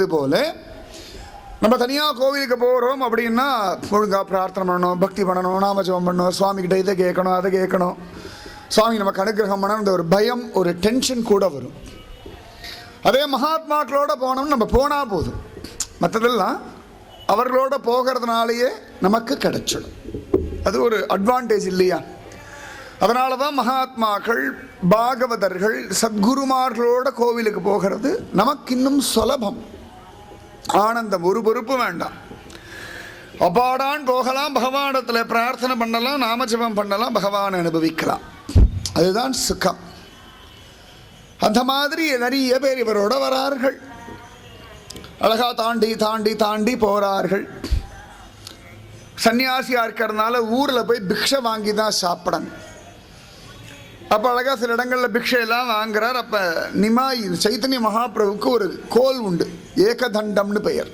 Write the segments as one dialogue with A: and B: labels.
A: இதுபோல நம்ம தனியாக கோவிலுக்கு போகிறோம் அப்படின்னா ஒழுங்காக பிரார்த்தனை பண்ணணும், பக்தி பண்ணணும், நாமஜபம் பண்ணணும், சுவாமிகிட்ட இதை கேட்கணும் அதை கேட்கணும், சுவாமி நமக்கு அனுகிரகம் பண்ணணும். இந்த ஒரு பயம் ஒரு டென்ஷன் கூட வரும். அதே மகாத்மாக்களோட போனோம்னு நம்ம போனால் போதும், மற்றதெல்லாம் அவர்களோட போகிறதுனாலேயே நமக்கு கிடைச்சிடும். அது ஒரு அட்வான்டேஜ் இல்லையா? அதனால தான் மகாத்மாக்கள் பாகவதர்கள் சத்குருமார்களோட கோவிலுக்கு போகிறது நமக்கு இன்னும் சுலபம், ஆனந்தம். ஒரு பொறுப்பு வேண்டாம், அப்பாடான் போகலாம், பகவானிடத்தில் பிரார்த்தனை பண்ணலாம், நாமஜபம் பண்ணலாம், பகவானை அனுபவிக்கலாம். அதுதான் சுகம். அந்த மாதிரி நிறைய பேர் இவரோட வரார்கள், அழகா தாண்டி தாண்டி தாண்டி போகிறார்கள். சன்னியாசியாக இருக்கிறதுனால ஊரில் போய் பிக்ஷை வாங்கி தான் சாப்பிடணும். அப்போ அழகாக சில இடங்களில் பிக்ஷையெல்லாம் வாங்குறார். அப்போ நிமாய் சைத்தன்ய மகாபிரபுக்கு ஒரு கோல் உண்டு, ஏகதண்டம்னு பெயர்.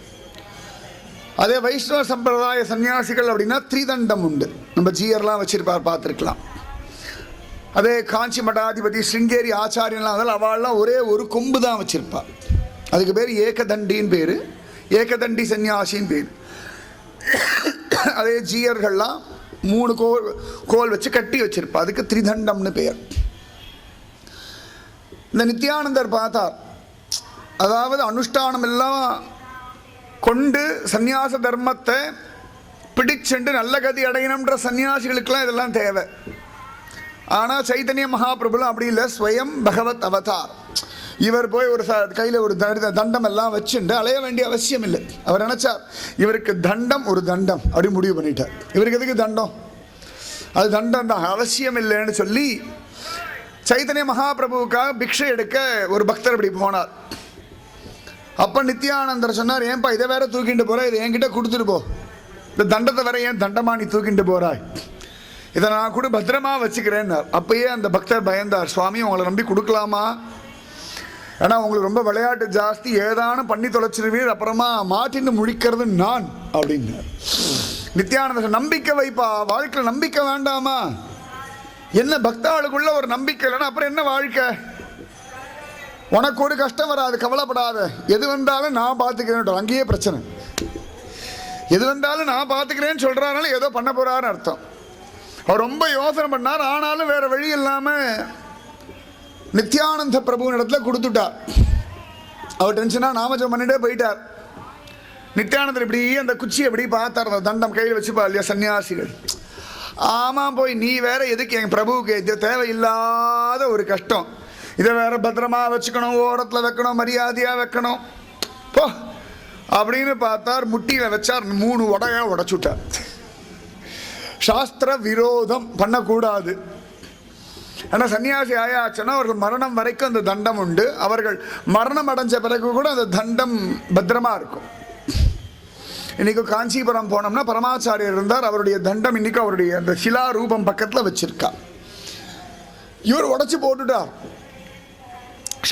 A: அதே வைஷ்ணவ சம்பிரதாய சன்னியாசிகள் அப்படின்னா திரிதண்டம் உண்டு. நம்ம ஜீயர்லாம் வச்சிருப்பார், பார்த்துருக்கலாம். அதே காஞ்சி மடாதிபதி ஸ்ருங்கேரி ஆச்சாரியன்லாம் அதில் அவள்லாம் ஒரே ஒரு கொம்பு தான் வச்சிருப்பாள். அதுக்கு பேர் ஏகதண்டின்னு பேர், ஏகதண்டி சன்னியாசின்னு பேர். அதே ஜீயர்கள்லாம் 3 கோல் வச்சு கட்டி வச்சிருப்பா, அதுக்கு திரிதண்டம்னு பெயர். இந்த நித்யானந்தர் பார்த்தார், அதாவது அனுஷ்டானம் எல்லாம் கொண்டு சந்நியாச தர்மத்தை பிடிச்சுண்டு நல்ல கதி அடையணுன்ற சன்னியாசிகளுக்கெல்லாம் இதெல்லாம் தேவை. ஆனால் சைத்தன்ய மகாபிரபுலாம் அப்படி இல்லை, ஸ்வயம் பகவத் அவதார். இவர் போய் ஒரு கையில் ஒரு தண்டம் எல்லாம் வச்சுட்டு அலைய வேண்டிய அவசியம் இல்லை. அவர் நினைச்சார் இவருக்கு தண்டம் ஒரு தண்டம் அப்படி முடிவு பண்ணிட்டார். இவருக்கு எதுக்கு தண்டம்? அது தண்டம் தான், அவசியம் இல்லைன்னு சொல்லி சைத்தன்ய மகாபிரபுவுக்காக பிக்ஷை எடுக்க ஒரு பக்தர் அப்படி போனார். அப்போ நித்யானந்தர் சொன்னார், ஏன்பா இதை வேற தூக்கிட்டு போற, இதை என்கிட்ட கொடுத்துட்டு போ, இந்த தண்டத்தை வேற ஏன் தண்டமா நீ தூக்கிட்டு போறாய், இதை நான் கூட பத்திரமா வச்சுக்கிறேன்னார். அப்பயே அந்த பக்தர் பயந்தார், சுவாமி உங்களை நம்பி கொடுக்கலாமா, ஏன்னா உங்களுக்கு ரொம்ப விளையாட்டு ஜாஸ்தி, ஏதானும் பண்ணி தொலைச்சிருவீர், அப்புறமா மாட்டின்னு முழிக்கிறது நான் அப்படின்னார். நித்யானந்தர் நம்பிக்கை வைப்பா, வாழ்க்கையில் நம்பிக்கை வேண்டாமா? என்ன பக்தாளுக்குள்ள ஒரு நம்பிக்கை இல்லைன்னா அப்புறம் என்ன வாழ்க்கை? உனக்கு ஒரு கஷ்டம் வராது, கவலைப்படாத, எது வந்தாலும் நான் பார்த்துக்கிறேன். அங்கேயே பிரச்சனை, எது வந்தாலும் நான் பார்த்துக்கிறேன்னு சொல்றாருனால ஏதோ பண்ண போறாருன்னு அர்த்தம். அவர் ரொம்ப யோசனை பண்ணார், ஆனாலும் வேற வழி இல்லாமல் நித்யானந்த பிரபுவின் இடத்துல கொடுத்துட்டார். அவர் டென்ஷனாக நாமஜபம் பண்ணிட்டே போயிட்டார். நித்யானந்தர் இப்படி அந்த குச்சியை எப்படி பார்த்தார், அந்த தண்டம் கையில் வச்சுப்பா இல்லையா சன்னியாசிகள். ஆமாம், போய் நீ வேற எதுக்கு என் பிரபுவுக்கு இது தேவையில்லாத ஒரு கஷ்டம், இதை வேற பத்திரமா வச்சுக்கணும், ஓரத்தில் வைக்கணும், மரியாதையாக வைக்கணும் போ அப்படின்னு பார்த்தார். முட்டியில் வச்சார், 3 உடையா உடைச்சுட்டார். சாஸ்திர விரோதம் பண்ணக்கூடாது. ஆனால் சன்னியாசி ஆயாச்சுன்னா அவர்கள் மரணம் வரைக்கும் அந்த தண்டம் உண்டு. அவர்கள் மரணம் அடைஞ்ச பிறகு கூட அந்த தண்டம் பத்திரமா இருக்கும். இன்னைக்கு காஞ்சிபுரம் போனோம்னா பரமாச்சாரியர் இருந்தார், அவருடைய தண்டம் இன்னைக்கு அவருடைய அந்த சிலா ரூபம் பக்கத்தில் வச்சிருக்கா. இவர் உடைச்சு போட்டுட்டார்,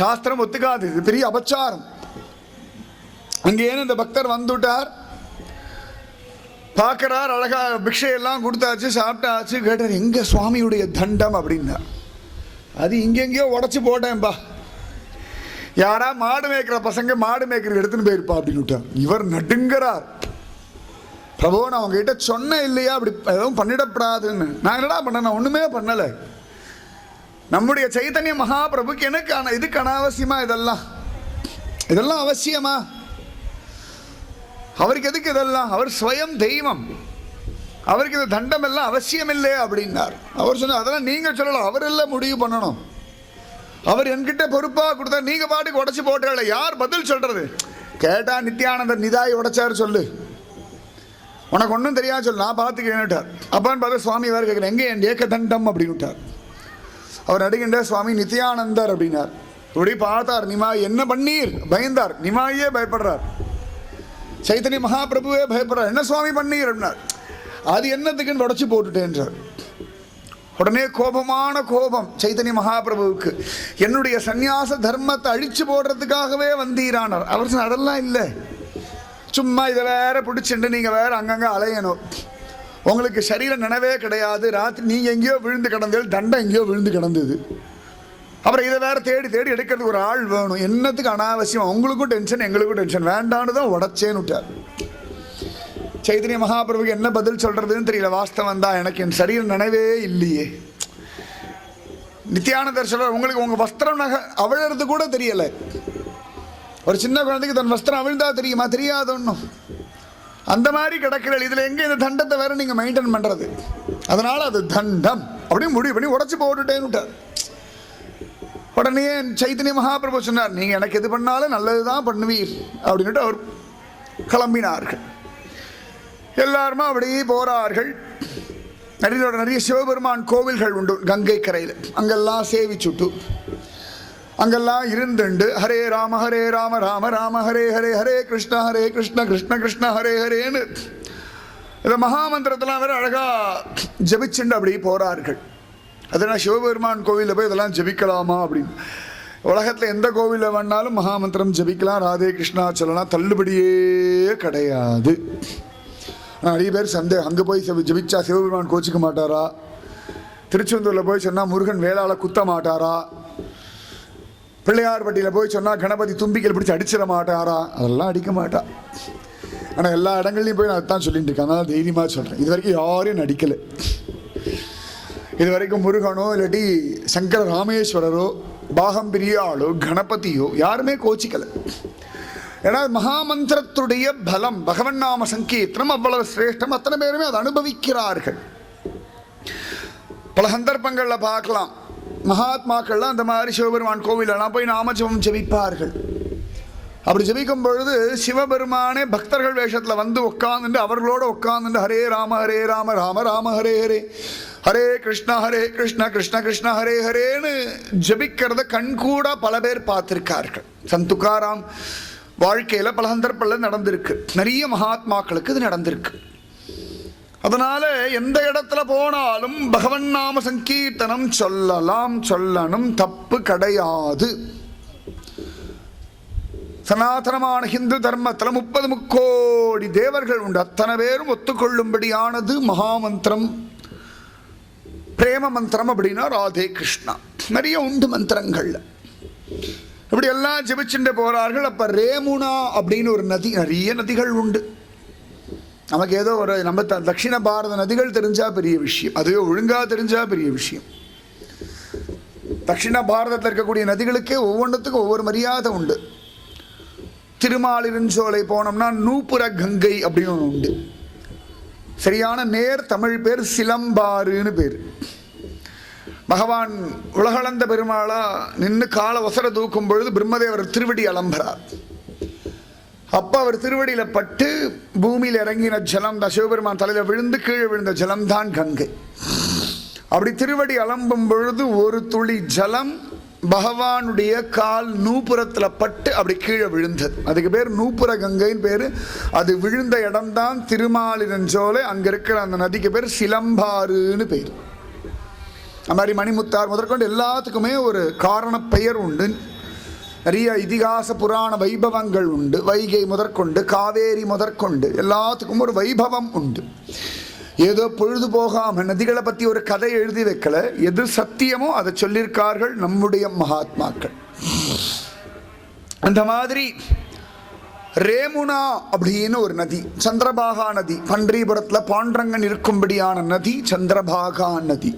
A: சாஸ்திரம் ஒத்துக்காது, இது பெரிய அபச்சாரம். அங்கேன்னு இந்த பக்தர் வந்துட்டார், பார்க்கிறார், அழகா பிக்ஷையெல்லாம் கொடுத்தாச்சு, சாப்பிட்டாச்சு. கேட்டார், எங்க சுவாமியுடைய தண்டம் அப்படின்னா, அது இங்கெங்கேயோ உடச்சி போட்டேன்பா, யாரா மாடு மேய்க்கிற பசங்க மாடு மேய்க்கிற எடுத்துன்னு போயிருப்பா அப்படின்னு விட்டார். இவர் நடுங்கிறார், பிரபு நான் உங்ககிட்ட சொன்னேன் இல்லையா அப்படி எதுவும் பண்ணிடப்படாதுன்னு. நான் என்னடா பண்ண, நான் ஒண்ணுமே பண்ணலை. நம்முடைய சைத்தன்ய மகாபிரபுக்கு எனக்கு இதுக்கு அனாவசியமா இதெல்லாம், இதெல்லாம் அவசியமா? அவருக்கு எதுக்கு இதெல்லாம்? அவர் ஸ்வயம் தெய்வம், அவருக்கு இந்த தண்டம் எல்லாம் அவசியம் இல்லை அப்படின்னார். அவர் சொன்னார், அதெல்லாம் நீங்க சொல்லலாம், அவர் எல்லாம் முடிவு பண்ணணும், அவர் என்கிட்ட பொறுப்பாக கொடுத்தா நீங்க பாட்டுக்கு உடைச்சு போட்டால யார் பதில் சொல்றது? கேட்டா நித்யானந்தர் நிதாய் உடைச்சாரு, சொல்லு உனக்கு ஒன்றும் தெரியாது சொல்லு, நான் பார்த்துக்கிறேன்னுட்டார். அப்பான்னு பார்த்தா சுவாமி வேறு கேட்குறேன், எங்கே என் ஏகதண்டம் அப்படின்னு விட்டார். அவர் நடுகின்ற சுவாமி நித்யானந்தர் அப்படின்னார். இப்படி பார்த்தார், நிமாய் என்ன பண்ணீர், பயந்தார். நிமாயே பயப்படுறார், சைத்தன்ய மகாபிரபுவே பயப்படுறார், என்ன சுவாமி பண்ணீர் அப்படின்னார். அது என்னத்துக்குன்னு உடச்சி போட்டுட்டேன்றார். உடனே கோபமான கோபம் சைத்தன்ய மகாபிரபுவுக்கு, என்னுடைய சந்நியாச தர்மத்தை அழிச்சு போடுறதுக்காகவே வந்தீரானார். அவர் சொன்ன, அதெல்லாம் இல்லை, சும்மா இதை வேற பிடிச்சிட்டு நீங்கள் வேற அங்கங்கே அலையணும், உங்களுக்கு சரீர நினைவே கிடையாது, ராத்திரி நீங்கள் எங்கேயோ விழுந்து கிடந்தது, தண்டம் எங்கேயோ விழுந்து கிடந்தது, அப்புறம் இதை வேற தேடி தேடி எடுக்கிறதுக்கு ஒரு ஆள் வேணும். என்னத்துக்கு அனாவசியம், அவங்களுக்கும் டென்ஷன் எங்களுக்கும் டென்ஷன், வேண்டான்னு தான் உடச்சேன்னு விட்டார். சைதன்ய மகாபிரபுக்கு என்ன பதில் சொல்றதுன்னு தெரியல. வாஸ்தவம் தான், எனக்கு என் சரீரம் நினைவே இல்லையே. நித்யானந்தர் சொல்ற, உங்களுக்கு உங்க வஸ்திரம் நகை அவிழறது கூட தெரியல. ஒரு சின்ன குழந்தைக்கு தன் வஸ்திரம் அவிழ்ந்தா தெரியுமா? தெரியாது ஒன்றும். அந்த மாதிரி கிடக்கிறீர்கள். இதுல எங்க இந்த தண்டத்தை வேற நீங்க மெயின்டைன் பண்றது? அதனால அது தண்டம் அப்படின்னு முடிவு பண்ணி உடச்சு போட்டுட்டேன்னு விட்டார். உடனே சைத்தன்ய மகாபிரபு சொன்னார், நீங்க எனக்கு எது பண்ணாலும் நல்லதுதான் பண்ணுவீர் அப்படின்ட்டு அவர் கிளம்பினார்கள். எல்லாருமா அப்படியே போறார்கள். நிறைய சிவபெருமான் கோவில்கள் உண்டு கங்கை கரையில். அங்கெல்லாம் சேவிச்சுட்டு அங்கெல்லாம் இருந்துண்டு ஹரே ராம ராம ராம ஹரே ஹரே ஹரே கிருஷ்ண கிருஷ்ண கிருஷ்ண ஹரே ஹரேன்னு இந்த மகாமந்திரத்தெல்லாம் வேற அழகா ஜபிச்சுண்டு அப்படி போறார்கள். அதனால் சிவபெருமான் கோவிலில் போய் இதெல்லாம் ஜபிக்கலாமா அப்படின்னு. உலகத்தில் எந்த கோவிலில் வேணாலும் மகாமந்திரம் ஜபிக்கலாம், ராதே கிருஷ்ணா சொல்லலாம், தள்ளுபடியே கிடையாது. நிறைய பேர் சந்தேகம், அங்கே போய் ஜபிச்சா சிவபெருமான் கோச்சிக்க மாட்டாரா? திருச்செந்தூரில் போய் சொன்னால் முருகன் வேளாள குத்த மாட்டாரா? பிள்ளையார்பட்டியில் போய் சொன்னால் கணபதி தும்பிக்கல் பிடிச்சி அடிச்சிட மாட்டாரா? அதெல்லாம் அடிக்க மாட்டா. ஆனால் எல்லா இடங்கள்லையும் போய் நான் அதுதான் சொல்லிட்டு இருக்கேன். அதனால் தைரியமாக சொல்கிறேன், இது வரைக்கும் யாரையும் நடிக்கலை. இது வரைக்கும் முருகனோ இல்லாட்டி சங்கர ராமேஸ்வரரோ பாகம்பிரியாளோ கணபதியோ யாருமே கோச்சிக்கலை. ஏன்னா மகாமந்திரத்துடைய பலம், பகவன் நாம சங்கீர்த்தனம் அவ்வளவு சிரேஷ்டம். அத்தனை பேருமே அதை அனுபவிக்கிறார்கள். பல சந்தர்ப்பங்களில் பார்க்கலாம், மகாத்மாக்கள்லாம் அந்த மாதிரி சிவபெருமான் கோவிலெல்லாம் போய் நாமஜபம் ஜபிப்பார்கள். அப்படி ஜபிக்கும் பொழுது சிவபெருமானே பக்தர்கள் வேஷத்தில் வந்து உட்காந்துட்டு அவர்களோட உட்காந்துட்டு ஹரே ராம ராம ராம ஹரே ஹரே ஹரே கிருஷ்ண கிருஷ்ண கிருஷ்ண ஹரே ஹரேன்னு ஜபிக்கிறத கண்கூட பல பேர் பார்த்திருக்கார்கள். சந்த் துக்காராம் வாழ்க்கையில் பல சந்தர்ப்பங்கள் நடந்திருக்கு. நிறைய மகாத்மாக்களுக்கு இது நடந்திருக்கு. அதனால எந்த இடத்துல போனாலும் பகவன் நாம சங்கீர்த்தனம் சொல்லணும், தப்பு கிடையாது. சனாதனமான ஹிந்து தர்மத்தில் 30 முக்கோடி தேவர்கள் உண்டு. அத்தனை பேரும் ஒத்துக்கொள்ளும்படியானது மகாமந்திரம், பிரேம மந்திரம் அப்படின்னா ராதே கிருஷ்ணா. நிறைய உண்டு மந்திரங்கள்ல. இப்படி எல்லாம் ஜெபிச்சுட்டு போறார்கள். அப்ப ரேமுனா அப்படின்னு ஒரு நதி, நிறைய நதிகள் உண்டு. நமக்கு ஏதோ ஒரு நம்ம தட்சிண பாரத நதிகள் தெரிஞ்சா பெரிய விஷயம், அதுவே ஒழுங்கா தெரிஞ்சா பெரிய விஷயம். தட்சிண பாரதத்தில் இருக்கக்கூடிய நதிகளுக்கே ஒவ்வொன்றுத்துக்கும் ஒவ்வொரு மரியாதை உண்டு. திருமாலிருஞ்சோலை போனோம்னா நூப்புர கங்கை அப்படின்னு ஒன்று உண்டு. சரியான நேர் தமிழ் பேர் சிலம்பாறுன்னு பேர். பகவான் உலகளந்த பெருமாளா நின்று கால ஒசர தூக்கும் பொழுது பிரம்மதேவர் திருவடி அலம்புறார். அப்போ அவர் திருவடியில் பட்டு பூமியில் இறங்கின ஜலம் தான் சிவபெருமான் தலையில் விழுந்து கீழே விழுந்த ஜலம் தான் கங்கை. அப்படி திருவடி அலம்பும் பொழுது ஒரு துளி ஜலம் பகவானுடைய கால் நூப்புரத்தில் பட்டு அப்படி கீழே விழுந்தது. அதுக்கு பேர் நூப்புர கங்கைன்னு பேர். அது விழுந்த இடம்தான் திருமாலிருஞ்சோலை. அங்கே இருக்கிற அந்த நதிக்கு பேர் சிலம்பாறுன்னு பேர். அது மாதிரி மணிமுத்தார் முதற்கொண்டு எல்லாத்துக்குமே ஒரு காரண பெயர் உண்டு. நிறைய இதிகாச புராண வைபவங்கள் உண்டு. வைகை முதற்கொண்டு காவேரி முதற்கொண்டு எல்லாத்துக்கும் ஒரு வைபவம் உண்டு. ஏதோ பொழுது போகாம நதிகளை பற்றி ஒரு கதை எழுதி வைக்கல. எது சத்தியமோ அதை சொல்லியிருக்கார்கள் நம்முடைய மகாத்மாக்கள். அந்த மாதிரி ரேமுனா அப்படின்னு ஒரு நதி, சந்திரபாகா நதி. பன்றிபுரத்தில் பாண்டரங்கன் இருக்கும்படியான நதி சந்திரபாகா நதி.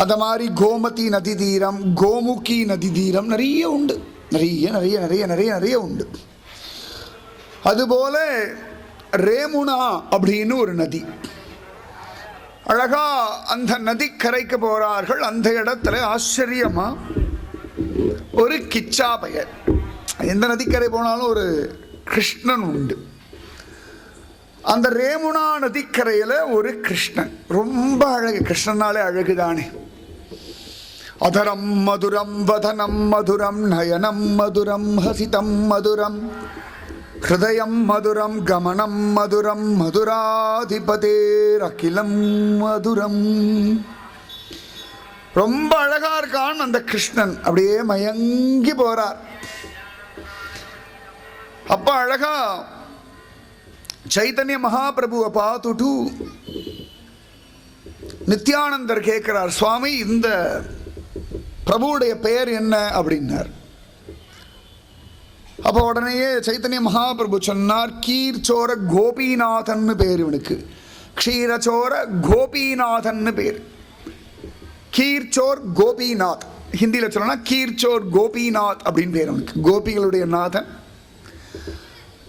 A: அந்த மாதிரி கோமதி நதி தீரம், கோமுகி நதி தீரம் நிறைய உண்டு. நிறைய நிறைய நிறைய நிறைய நிறைய உண்டு. அதுபோல ரேமுனா அப்படின்னு ஒரு நதி. அழகா அந்த நதி கரைக்கு போறார்கள். அந்த இடத்துல ஆச்சரியமா ஒரு கிச்சா பெயர். எந்த நதிக்கரை போனாலும் ஒரு கிருஷ்ணன் உண்டு. அந்த ரேமுனா நதிக்கரையில் ஒரு கிருஷ்ணன் ரொம்ப அழகு. கிருஷ்ணனாலே அழகுதானே. அதரம் மதுரம் வதனம் மதுரம் நயனம் மதுரம் ஹசிதம் மதுரம் ஹிருதயம் மதுரம் கமனம் மதுரம் மதுராதிபதேர் அகிலம் மதுரம். ரொம்ப அழகா இருக்கான் அந்த கிருஷ்ணன். அப்படியே மயங்கி போறார். அப்ப அழகா சைத்தன்ய மகாபிரபுவை பார்த்துட்டு நித்யானந்தர் கேட்கிறார், சுவாமி இந்த பிரபுவுடைய பெயர் என்ன அப்படின்னார். அப்போ உடனேயே சைத்தன்ய மகாபிரபு சொன்னார், கீர்ச்சோர கோபிநாதன் பேர் இவனுக்கு. க்ஷீரச்சோர கோபிநாதன் பேர். கீர்ச்சோர் கோபிநாத், ஹிந்தியில் சொல்லணும்னா கீர்ச்சோர் கோபிநாத் அப்படின்னு பேர் அவனுக்கு. கோபிகளுடைய நாதன்.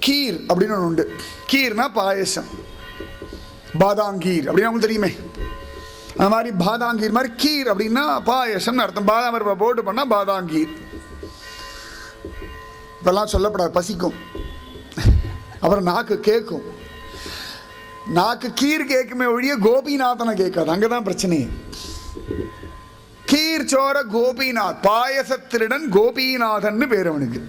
A: கீர் அப்படின்னு ஒன்று உண்டு. கீர்னா பாயசம், பாதாங்கீர் அப்படின்னு அவங்களுக்கு தெரியுமே. அந்த மாதிரி பாதாங்கீர் மாதிரி கீர் அப்படின்னா பாயசம்னு அர்த்தம். பாதாம் பருப்பை போட்டு பண்ணால் பாதாங்கீர். இப்பெல்லாம் சொல்லப்படாது, பசிக்கும், அப்புறம் நாக்கு கேட்கும். நாக்கு கீர் கேட்குமே ஒழிய கோபிநாதனை கேட்காது. அங்கதான் பிரச்சனையே. கீர் சோர கோபிநாத், பாயசத்திருடன் கோபிநாதன் பேர் அவனுக்கு.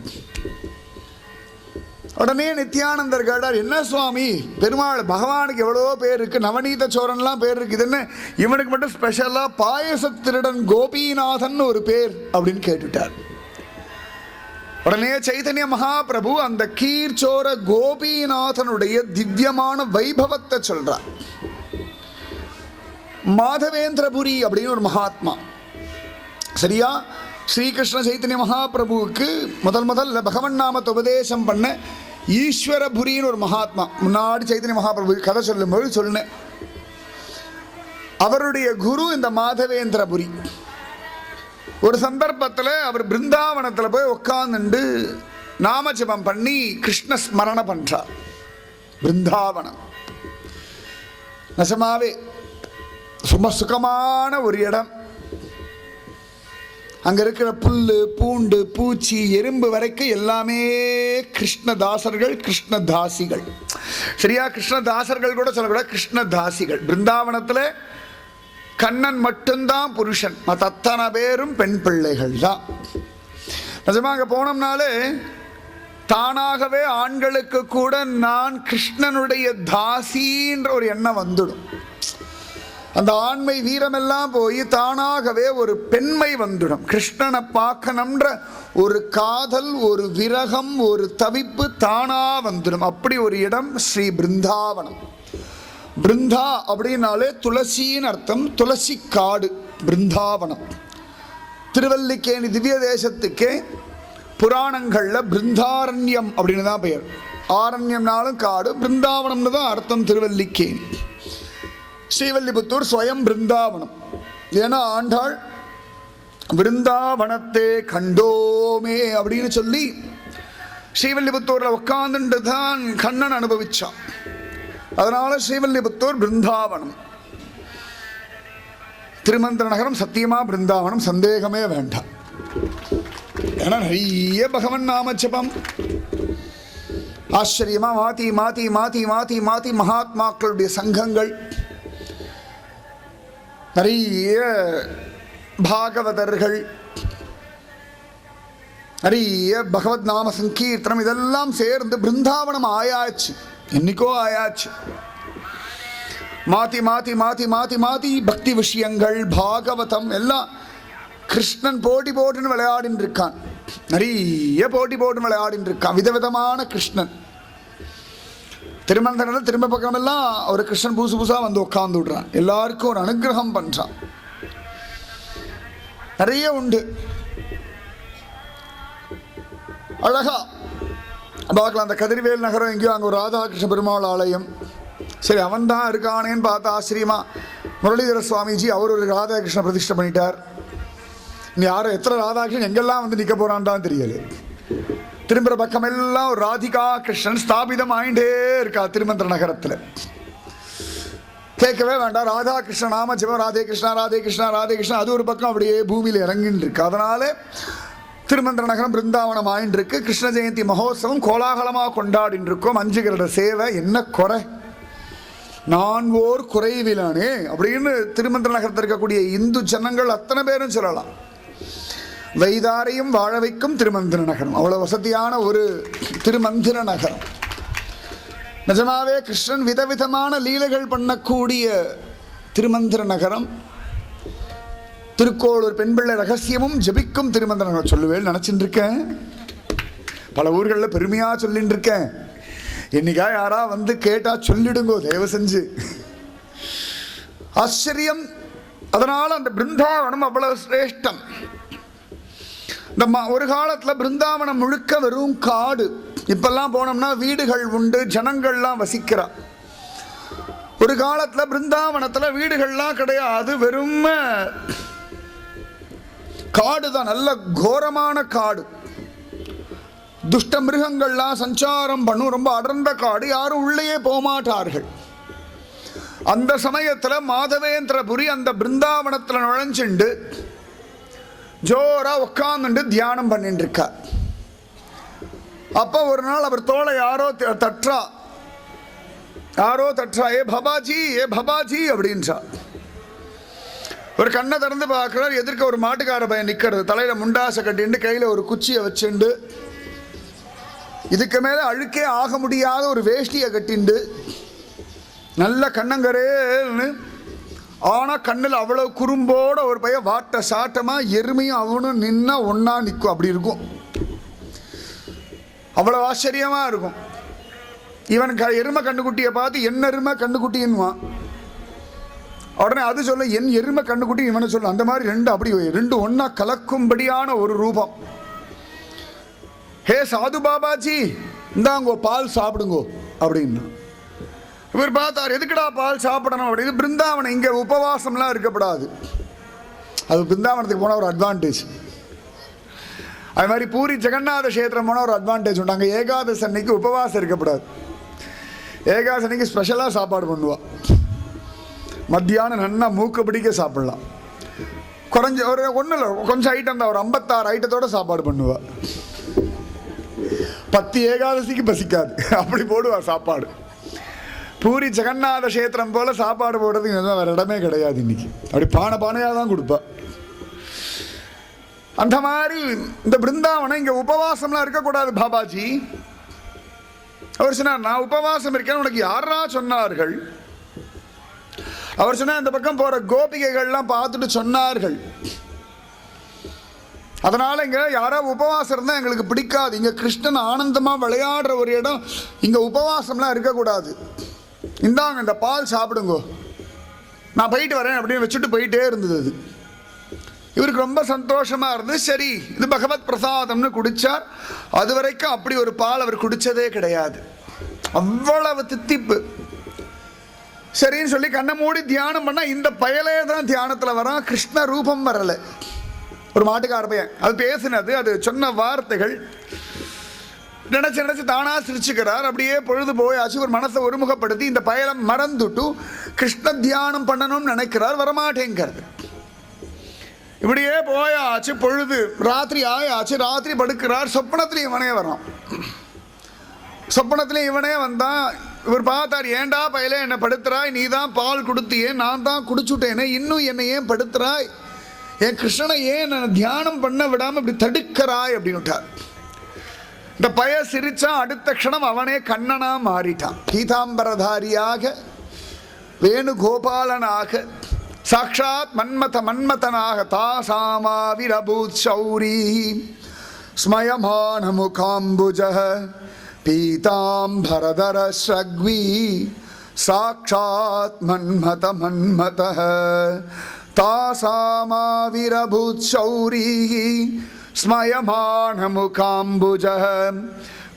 A: உடனே நித்யானந்தர் கேட்டார், என்ன சுவாமி, பெருமாள் பகவானுக்கு எவ்வளவோ பேர் இருக்கு, நவநீத சோரன்லாம் பேர் இருக்கு, இது என்ன இவனுக்கு மட்டும் ஸ்பெஷலா பாயசத்திருடன் கோபிநாதன் ஒரு பேர் அப்படின்னு கேட்டுட்டார். உடனே சைதன்ய மகாபிரபு அந்த கீர்ச்சோர கோபிநாதனுடைய திவ்யமான வைபவத்தை சொல்றார். மாதவேந்திரபுரி அப்படின்னு ஒரு மகாத்மா, சரியா, ஸ்ரீகிருஷ்ண சைத்தன்ய மகாபிரபுவுக்கு முதல்ல பகவன் நாமத்தை உபதேசம் பண்ண ஈஸ்வரபுரின்னு ஒரு மகாத்மா. முன்னாடி சைத்தன்ய மகாபிரபு கதை சொல்லும்போது சொன்னேன். அவருடைய குரு இந்த மாதவேந்திரபுரி. ஒரு சந்தர்ப்பத்தில் அவர் பிருந்தாவனத்தில் போய் உட்கார்ந்துட்டு நாமஜபம் பண்ணி கிருஷ்ண ஸ்மரண பண்றார். பிருந்தாவனம் நிஜமாவே ரொம்ப சுகமான ஒரு இடம். அங்க இருக்கிற புல்லு பூண்டு பூச்சி எறும்பு வரைக்கும் எல்லாமே கிருஷ்ணதாசர்கள், கிருஷ்ணதாசிகள். சரியா, கிருஷ்ணதாசர்கள் கூட சொல்லக்கூடாது, கிருஷ்ணதாசிகள். பிருந்தாவனத்தில் கண்ணன் மட்டும்தான் புருஷன், மற்ற அத்தனை பேரும் பெண் பிள்ளைகள் தான். நிஜமா அங்கே போனோம்னாலே தானாகவே ஆண்களுக்கு கூட நான் கிருஷ்ணனுடைய தாசின்ற ஒரு எண்ணம் வந்துடும். அந்த ஆண்மை வீரமெல்லாம் போய் தானாகவே ஒரு பெண்மை வந்துடும். கிருஷ்ணனை பார்க்கணும்ன்ற ஒரு காதல், ஒரு விரகம், ஒரு தவிப்பு தானா வந்துடும். அப்படி ஒரு இடம் ஸ்ரீ பிருந்தாவனம். பிருந்தா அப்படின்னாலே துளசின்னு அர்த்தம், துளசி காடு பிருந்தாவனம். திருவல்லிக்கேணி திவ்ய தேசத்துக்கே புராணங்களில் பிருந்தாரண்யம் அப்படின்னு தான் பெயர். ஆரண்யம்னாலும் காடு, பிருந்தாவனம்னு தான் அர்த்தம் திருவல்லிக்கேணி. ஸ்ரீவல்லிபுத்தூர் ஸ்வயம் பிருந்தாவனம். ஏன்னா ஆண்டாள் பிருந்தாவனத்தே கண்டோமே அப்படின்னு சொல்லி ஸ்ரீவல்லிபுத்தூரில் உட்கார்ந்துட்டு தான் கண்ணன் அனுபவிச்சான். அதனால ஸ்ரீவல்லிபுத்தூர் பிருந்தாவனம். திருமந்திர நகரம் சத்தியமா பிருந்தாவனம், சந்தேகமே வேண்டாம். ஏன்னா நிறைய பகவன் நாமஜபம் ஆச்சரியமா மாத்தி மாத்தி மாத்தி மாத்தி மாத்தி மகாத்மாக்களுடைய சங்கங்கள், நிறைய பாகவதர்கள், நிறைய பகவத் நாம சங்கீர்த்தனம், இதெல்லாம் சேர்ந்து பிருந்தாவனம் ஆயாச்சு. என்னைக்கோ ஆயாச்சு. மாத்தி மாத்தி மாத்தி மாத்தி மாத்தி பக்தி விஷயங்கள், பாகவதம் எல்லாம் கிருஷ்ணன் போட்டி போட்டுன்னு விளையாடின்னு இருக்கான். நிறைய போட்டி போட்டு விளையாடின்னு இருக்கான். விதவிதமான கிருஷ்ணன். திருமந்திரத்தில் திரும்ப பக்கமெல்லாம் ஒரு கிருஷ்ணன் புதுசு புதுசாக வந்து உட்கார்ந்து விடுறான். எல்லாருக்கும் ஒரு அனுகிரகம் பண்றான். நிறைய உண்டு. அழகா பார்க்கலாம். அந்த கதிர்வேல் நகரம் எங்கேயோ அங்கே ஒரு ராதாகிருஷ்ண பெருமாள் ஆலயம். சரி, அவன் தான் இருக்கானேன்னு பார்த்தா ஆச்சரியமா முரளிதர சுவாமிஜி அவர் ஒரு ராதாகிருஷ்ண பிரதிஷ்டை பண்ணிட்டார். யாரும் எத்தனை ராதாகிருஷ்ணன் எங்கெல்லாம் வந்து நிற்க போறான்தான் தெரியல. திரும்புற பக்கம் எல்லாம் ஒரு ராதிகா கிருஷ்ணன் ஸ்தாபிதம் ஆயிண்டே இருக்கா திருமந்திர நகரத்தில். கேட்கவே வேண்டாம். ராதாகிருஷ்ண நாம ஜெபம், ராதே கிருஷ்ணா ராதே கிருஷ்ணா ராதே கிருஷ்ணா, அது ஒரு பக்கம் அப்படியே பூமியில் இறங்கின்னு இருக்கு. அதனால திருமந்திர நகரம் பிருந்தாவனம் ஆயின்னு இருக்கு. கிருஷ்ண ஜெயந்தி மகோத்சவம் கோலாகலமாக கொண்டாடின்னு இருக்கோம். 5 கருட சேவை, என்ன குறை, நான் ஓர் குறைவிலானே அப்படின்னு திருமந்திர நகரத்தில் இருக்கக்கூடிய இந்து ஜனங்கள் அத்தனை பேரும் சொல்லலாம். வைதாரையும் வாழ வைக்கும் திருமந்திர நகரம், அவ்வளவு வசதியான ஒரு திருமந்திர நகரம். நிஜமாவே கிருஷ்ணன் விதவிதமான லீலைகள் பண்ணக்கூடிய திருமந்திர நகரம். திருக்கோளூர் பெண் பிள்ளை ரகசியமும் ஜபிக்கும் திருமந்திர நகரம். சொல்லுவேன் நினைச்சுட்டு இருக்கேன், பல ஊர்களில் பெருமையா சொல்லிட்டு இருக்கேன். என்னைக்கா யாரா வந்து கேட்டா சொல்லிடுங்கோ தயவு செஞ்சு. ஆச்சரியம். அதனால அந்த பிருந்தாவனம் அவ்வளவு சிரேஷ்டம். இந்த ஒரு காலத்தில் பிருந்தாவனம் முழுக்க வெறும் காடு. இப்பெல்லாம் போனோம்னா வீடுகள் உண்டு, ஜனங்கள்லாம் வசிக்கிறா. ஒரு காலத்தில் பிருந்தாவனத்தில் வீடுகள்லாம் கிடையாது, வெறும் காடு தான், நல்ல கோரமான காடு. துஷ்ட மிருகங்கள்லாம் சஞ்சாரம் பண்ணும், ரொம்ப அடர்ந்த காடு, யாரும் உள்ளேயே போகமாட்டார்கள். அந்த சமயத்தில் மாதவேந்திரபுரி அந்த பிருந்தாவனத்தில் நுழைஞ்சுண்டு ஜோரா உட்காந்துட்டு தியானம் பண்ணிட்டு இருக்கார். அப்போ ஒரு நாள் அவர் தோளை யாரோ தட்டுறா. ஏ பபாஜி அப்படின்றா. ஒரு கண்ணை திறந்து பார்க்குறார், எதிர்க்க ஒரு மாட்டுக்கார பையன் நிற்கிறது, தலையில் முண்டாசை கட்டிண்டு கையில் ஒரு குச்சியை வச்சுண்டு, இதுக்கு மேலே அழுக்கே ஆக முடியாத ஒரு வேஷ்டியை கட்டிண்டு, நல்ல கண்ணங்கரேன்னு ஆனால் கண்ணில் அவ்வளோ குறும்போட ஒரு பையன் வாட்ட சாட்டமாக எருமையும் அவனும் நின்னா ஒன்றா நிற்கும். அப்படி இருக்கும், அவ்வளோ ஆச்சரியமாக இருக்கும். இவன் எருமை கண்ணுக்குட்டியை பார்த்து என் எருமை கண்ணுக்குட்டின்னுவான். உடனே அது சொல்ல என் எருமை கண்ணுக்குட்டி இவனை சொல்ல. அந்த மாதிரி ரெண்டு ஒன்றா கலக்கும்படியான ஒரு ரூபம். ஹே சாது பாபாஜி, இந்தாங்கோ பால் சாப்பிடுங்கோ அப்படின்னா. இவர் பார்த்தார், எதுக்குடா பால் சாப்பிடணும் அப்படின்னு. பிருந்தாவனம், இங்கே உபவாசம்லாம் இருக்கப்படாது. அது பிருந்தாவனத்துக்கு போனால் ஒரு அட்வான்டேஜ். அது மாதிரி பூரி ஜெகநாத கஷேத்திரம் போனால் ஒரு அட்வான்டேஜ் உண்டு. அங்கே ஏகாதசி அன்னைக்கு உபவாசம் இருக்கப்படாது. ஏகாதசி அன்னைக்கு ஸ்பெஷலாக சாப்பாடு பண்ணுவாள். மத்தியானம் நன்னா மூக்கு பிடிக்க சாப்பிடலாம். குறைஞ்ச ஒரு ஒன்றும் இல்லை, கொஞ்சம் ஐட்டம் தான், ஒரு 56 ஐட்டத்தோடு சாப்பாடு பண்ணுவாள். 10 ஏகாதசிக்கு பசிக்காது, அப்படி போடுவா சாப்பாடு. பூரி ஜெகநாத கஷேத்திரம் போல சாப்பாடு போடுறதுக்கு வேற இடமே கிடையாது. இன்னைக்கு அப்படி பானையாக தான் கொடுப்பா. அந்த மாதிரி இந்த பிருந்தாவனம், இங்கே உபவாசம்லாம் இருக்கக்கூடாது பாபாஜி. அவர் சொன்னார், நான் உபவாசம் இருக்கேன், உனக்கு யாரா சொன்னார்கள்? அவர் சொன்னார், இந்த பக்கம் போகிற கோபிகைகள்லாம் பார்த்துட்டு சொன்னார்கள். அதனால் இங்கே யாராவது உபவாசம் இருந்தால் எங்களுக்கு பிடிக்காது. இங்கே கிருஷ்ணன் ஆனந்தமாக விளையாடுற ஒரு இடம், இங்கே உபவாசம்லாம் இருக்கக்கூடாது. இந்தாங்க இந்த பால் சாப்பிடுங்கோ, நான் போயிட்டு வரேன் அப்படின்னு வச்சுட்டு போயிட்டே இருந்தது. அது இவருக்கு ரொம்ப சந்தோஷமாக இருந்தது. சரி, இது பகவத் பிரசாதம்னு குடித்தார். அது வரைக்கும் அப்படி ஒரு பால் அவர் குடித்ததே கிடையாது. அவ்வளவு தித்திப்பு. சரின்னு சொல்லி கண்ணை மூடி தியானம் பண்ணால் இந்த பயலே தான் தியானத்தில் வரான், கிருஷ்ண ரூபம் வரலை. ஒரு மாட்டுக்கார பையன் அது பேசினது, அது சொன்ன வார்த்தைகள் நினச்சி தானாக சிரிச்சுக்கிறார். அப்படியே பொழுது போயாச்சு. ஒரு மனசை ஒருமுகப்படுத்தி இந்த பயலம் மறந்துட்டு கிருஷ்ண தியானம் பண்ணணும்னு நினைக்கிறார், வரமாட்டேங்கிறது. இப்படியே போயாச்சு. பொழுது ராத்திரி ஆயாச்சு. ராத்திரி படுக்கிறார். சொப்பனத்துலேயும் இவனே வரான். சொப்பனத்துலேயும் இவனே வந்தான். இவர் பார்த்தார், ஏண்டா பயலே என்னை படுத்துறாய்? நீ தான் பால் கொடுத்தியே, நான் தான் குடிச்சுட்டேனே, இன்னும் என்னை ஏன் படுத்துறாய்? என் கிருஷ்ணனை ஏன் நான் தியானம் பண்ண விடாமல் இப்படி தடுக்கிறாய் அப்படின்னு விட்டார். இந்த பய சிரிச்சா, அடுத்த க்ஷணம் அவனே கண்ணனா மாறிட்டான். பீதாம்பரதாரியாக, வேணுகோபாலனாக, சாட்சாத் மன்மதனாக. தாசாமாவிரபூத் சௌரி ஸ்மயமான முகாம்புஜ பீதாம்பரதர ஸ்ரக்வி சாட்சாத் மன்மத தாசாமாவிரபூத் சௌரி ஸ்மயமான முகாம்புஜ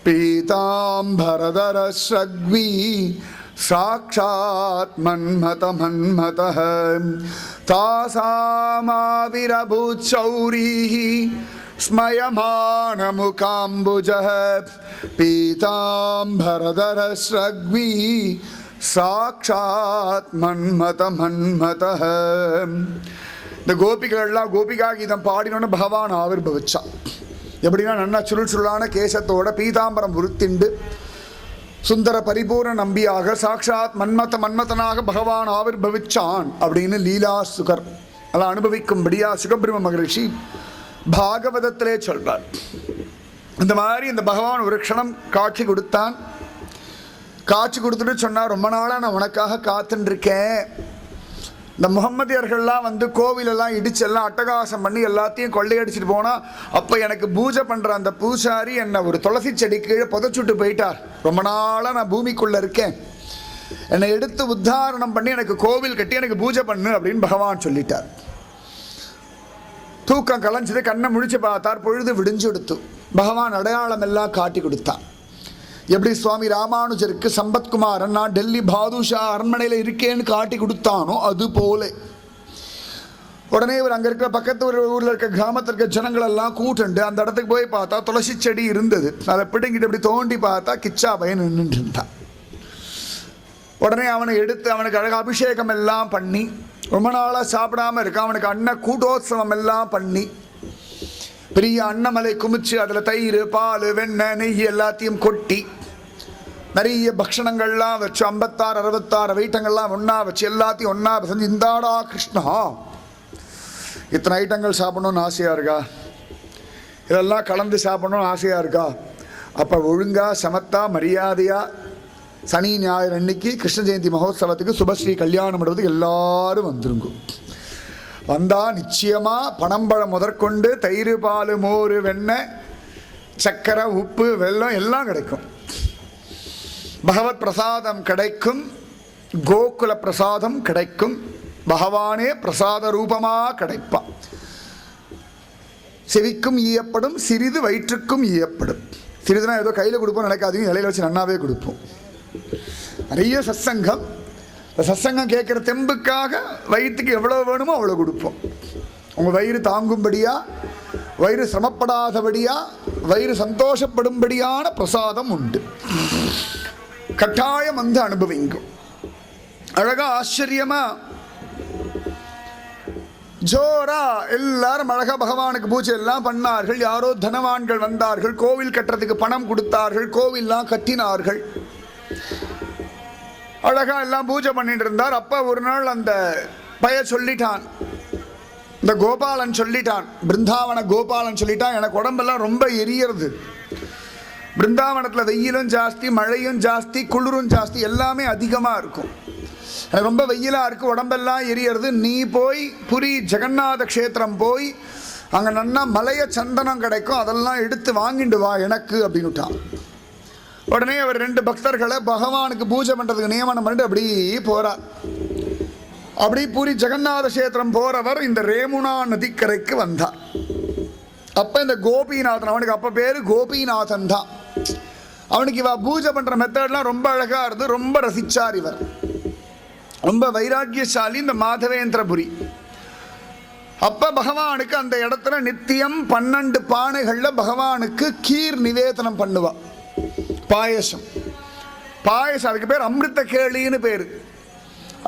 A: பீதாம்பரதர ஸ்ரக்வி சாட்சாத் மன்மத தாசாமாவிரபூத் சௌரி ஸ்மயமான முகாம்புஜ பீதாம்பரதர ஸ்ரக்வி சாட்சாத் மன்மத. இந்த கோபிகள்லாம் கோபிகா கீதம் பாடினோன்னு பகவான் ஆவிர்பவிச்சான். எப்படின்னா நன்னா சுருளான கேசத்தோட பீதாம்பரம் உருத்திண்டு சுந்தர பரிபூர்ண நம்பியாக சாட்சாத் மன்மதனாக பகவான் ஆவிர்பவிச்சான் அப்படின்னு லீலா சுகர் எல்லாம் அனுபவிக்கும்படியா சுகபிரம மகரிஷி பாகவதத்திலே சொல்றார். இந்த மாதிரி இந்த பகவான் ஒரு க்ஷணம் காட்சி கொடுத்தான். காட்சி கொடுத்துட்டு சொன்னார், ரொம்ப நாளாக நான் உனக்காக காத்துருக்கேன். இந்த முகம்மதியர்கள்லாம் வந்து கோவிலெல்லாம் இடிச்சு எல்லாம் அட்டகாசம் பண்ணி எல்லாத்தையும் கொள்ளையடிச்சிட்டு போனால், அப்போ எனக்கு பூஜை பண்ணுற அந்த பூசாரி என்னை ஒரு துளசி செடி கீழே புதைச்சுட்டு போயிட்டார். ரொம்ப நாளாக நான் பூமிக்குள்ளே இருக்கேன், என்னை எடுத்து உத்தாரணம் பண்ணி எனக்கு கோவில் கட்டி எனக்கு பூஜை பண்ணு அப்படின்னு பகவான் சொல்லிட்டார். தூக்கம் கலைஞ்சது, கண்ணை முழிச்சு பார்த்தார், பொழுது விடிஞ்சு எடுத்து பகவான் அடையாளம் எல்லாம் காட்டி கொடுத்தான். எப்படி சுவாமி ராமானுஜருக்கு சம்பத்குமாரன் நான் டெல்லி பாதுஷா அரண்மனையில் இருக்கேன்னு காட்டி கொடுத்தானோ அது போல உடனே இவர் அங்கே இருக்கிற பக்கத்து ஒரு ஊரில் இருக்க கிராமத்தில் இருக்க ஜனங்கள் எல்லாம் கூட்டுண்டு அந்த இடத்துக்கு போய் பார்த்தா துளசி செடி இருந்தது. அதை பிடுங்கிட்டு இப்படி தோண்டி பார்த்தா கிச்சா பையன் நின்றுட்டு இருந்தான். உடனே அவனை எடுத்து அவனுக்கு அழகாக அபிஷேகம் எல்லாம் பண்ணி, ரொம்ப நாளாக சாப்பிடாம இருக்கான், அவனுக்கு அன்ன கூட்டோத்சவம் எல்லாம் பண்ணி பெரிய அன்னமலை குமிச்சு அதில் தயிர் பால் வெண்ணெய் நெய் எல்லாத்தையும் கொட்டி நிறைய பக்ஷணங்கள்லாம் வச்சு 56 66 ஐட்டங்கள்லாம் ஒன்றா வச்சு எல்லாத்தையும் ஒன்றா செஞ்சு இந்தாடா கிருஷ்ணா இத்தனை ஐட்டங்கள் சாப்பிடணும்னு ஆசையாக இருக்கா, இதெல்லாம் கலந்து சாப்பிடணும்னு ஆசையாக இருக்கா, அப்போ ஒழுங்காக சமத்தா மரியாதையாக சனி ஞாயிறு அன்னைக்கு கிருஷ்ண ஜெயந்தி மகோத்சவத்துக்கு சுபஸ்ரீ கல்யாணம் பண்ணுறதுக்கு எல்லாரும் வந்துருங்க. வந்தால் நிச்சயமாக பனம்பழம் முதற்கொண்டு தயிர் பால் மோர் வெண்ணெய் சக்கரை உப்பு வெல்லம் எல்லாம் கிடைக்கும். பகவத் பிரசாதம் கிடைக்கும், கோகுல பிரசாதம் கிடைக்கும், பகவானே பிரசாத ரூபமாக கிடைப்பான். செவிக்கும் ஈயப்படும், சிறிது வயிற்றுக்கும் ஈயப்படும். சிறிதுனா ஏதோ கையில் கொடுப்போம் நினைக்காதீங்க, இலையில வச்சு நன்னாவே கொடுப்போம். நிறைய சத்சங்கம், சத்சங்கம் கேட்குற தெம்புக்காக வயிற்றுக்கு எவ்வளோ வேணுமோ அவ்வளோ கொடுப்போம். உங்கள் வயிறு தாங்கும்படியா, வயிறு சிரமப்படாதபடியா, வயிறு சந்தோஷப்படும்படியான பிரசாதம் உண்டு. கட்டாயம் வந்து அனுபவிங்கும். அழகா ஆச்சரியமா ஜோரா எல்லாரும் அழகா பகவானுக்கு பூஜை எல்லாம் பண்ணார்கள். யாரோ தனவான்கள் வந்தார்கள், கோவில் கட்டுறதுக்கு பணம் கொடுத்தார்கள், கோவில்லாம் கட்டினார்கள். அழகா எல்லாம் பூஜை பண்ணிட்டு இருந்தார். அப்ப ஒரு நாள் அந்த பைய சொல்லிட்டான், இந்த கோபாலன் சொல்லிட்டான், பிருந்தாவன கோபாலன் சொல்லிட்டான், எனக்கு உடம்பெல்லாம் ரொம்ப எரியறது, பிருந்தாவனத்தில் வெயிலும் ஜாஸ்தி, மழையும் ஜாஸ்தி, குளிரும் ஜாஸ்தி, எல்லாமே அதிகமாக இருக்கும், எனக்கு ரொம்ப வெயிலாக இருக்குது, உடம்பெல்லாம் எரியறது, நீ போய் புரி ஜெகநாத க்ஷேத்திரம் போய் அங்கே நன்னா மலைய சந்தனம் கிடைக்கும், அதெல்லாம் எடுத்து வாங்கிட்டு வா எனக்கு அப்படின்னுட்டான். உடனே அவர் 2 பக்தர்களை பகவானுக்கு பூஜை பண்ணுறதுக்கு நியமனம் பண்ணிட்டு அப்படி போகிறார். அப்படி பூரி ஜெகநாத கஷேத்திரம் போகிறவர் இந்த ரேமுனா நதிக்கரைக்கு வந்தார். அப்போ இந்த கோபிநாதன், அவனுக்கு அப்போ பேர் கோபிநாதன் தான், அவனுக்கு இவ பூஜை பண்ணுற மெத்தட்லாம் ரொம்ப அழகாக இருந்து ரொம்ப ரசித்தார். இவர் ரொம்ப வைராக்கியசாலி, இந்த மாதவேந்திரபுரி. அப்போ பகவானுக்கு அந்த இடத்துல நித்தியம் 12 பானைகளில் பகவானுக்கு கீர் நிவேதனம் பண்ணுவா, பாயசம். பாயசம் அதுக்கு பேர் அமிர்த கேளின்னு பேர்.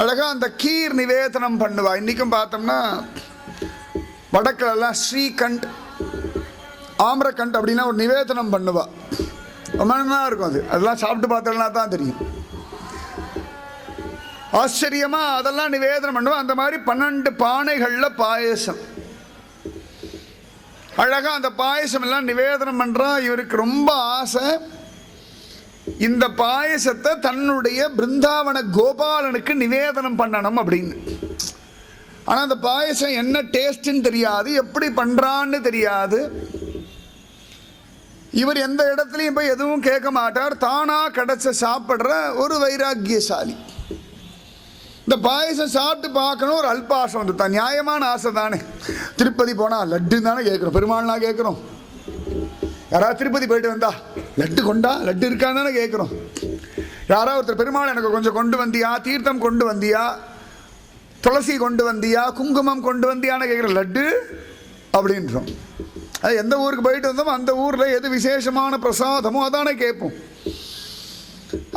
A: அழகாக அந்த கீர் நிவேதனம் பண்ணுவா. இன்றைக்கும் பார்த்தோம்னா வடக்கிலெல்லாம் ஸ்ரீகண்ட் ஆம்ரகண்ட் அப்படின்னா ஒரு நிவேதனம் பண்ணுவா, ரொம்ப நல்லா இருக்கும். அதெல்லாம் சாப்பிட்டு பார்த்தோம்னா தான் தெரியும். ஆச்சரியமாக அதெல்லாம் நிவேதனம் பண்ணுவா. அந்த மாதிரி 12 பானைகளில் பாயசம். அழகாக அந்த பாயசம் எல்லாம் நிவேதனம் பண்ணுறா. இவருக்கு ரொம்ப ஆசை, இந்த பாயசத்தை தன்னுடைய பிருந்தாவன கோபாலனுக்கு நிவேதனம் பண்ணணும் அப்படின்னு. ஆனால் அந்த பாயசம் என்ன டேஸ்ட்ன்னு தெரியாது, எப்படி பண்ணுறான்னு தெரியாது. இவர் எந்த இடத்துலையும் போய் எதுவும் கேட்க மாட்டார், தானாக கிடச்ச சாப்பிட்ற ஒரு வைராக்கியசாலி. இந்த பாயசம் சாப்பிட்டு பார்க்கணும், ஒரு அல்பாசம் வந்து தான், நியாயமான ஆசை தானே. திருப்பதி போனால் லட்டு தானே கேட்குறோம், பெருமாள்னா கேட்குறோம். யாராவது திருப்பதி போயிட்டு வந்தா லட்டு கொண்டா, லட்டு இருக்கான்னு தானே கேட்குறோம். யாராவது ஒருத்தர் பெருமாள் எனக்கு கொஞ்சம் கொண்டு வந்தியா, தீர்த்தம் கொண்டு வந்தியா, துளசி கொண்டு வந்தியா, குங்குமம் கொண்டு வந்தியான்னு கேட்குறோம், லட்டு அப்படின்றோம். அது எந்த ஊருக்கு போயிட்டு வந்தோமோ அந்த ஊரில் எது விசேஷமான பிரசாதமோ அதானே கேட்போம்.